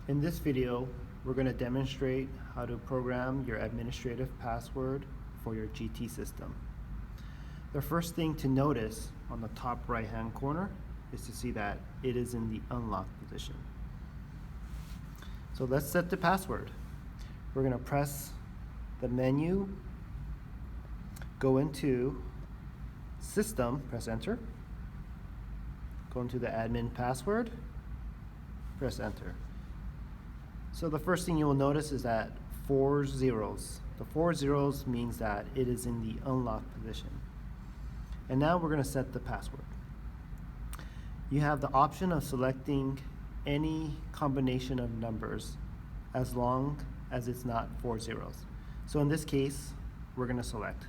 In this video, we're going to demonstrate how to program your administrative password for your GT system. The first thing to notice on the top right-hand corner is to see that it is in the unlock position. So let's set the password. We're going to press the menu, go into System, press Enter, go into the admin password, press Enter. So the first thing you will notice is that 4 zeros. The 4 zeros means that it is in the unlock position. And now we're going to set the password. You have the option of selecting any combination of numbers as long as it's not 4 zeros. So in this case, we're going to select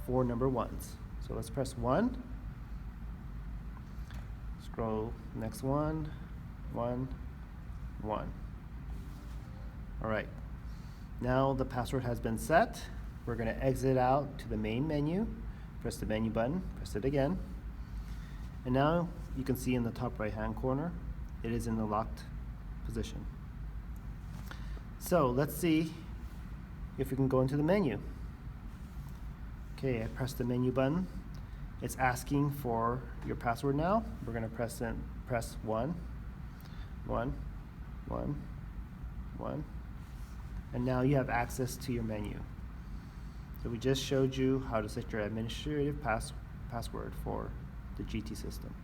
4 number ones. So let's press 1. Scroll next one, 1, 1. All right, now the password has been set. We're going to exit out to the main menu, press the menu button, press it again. And now you can see in the top right-hand corner, it is in the locked position. So let's see if we can go into the menu. Okay, I pressed the menu button. It's asking for your password now. We're going to press 1, 1, 1, 1. And now you have access to your menu. So we just showed you how to set your administrative password for the GT system.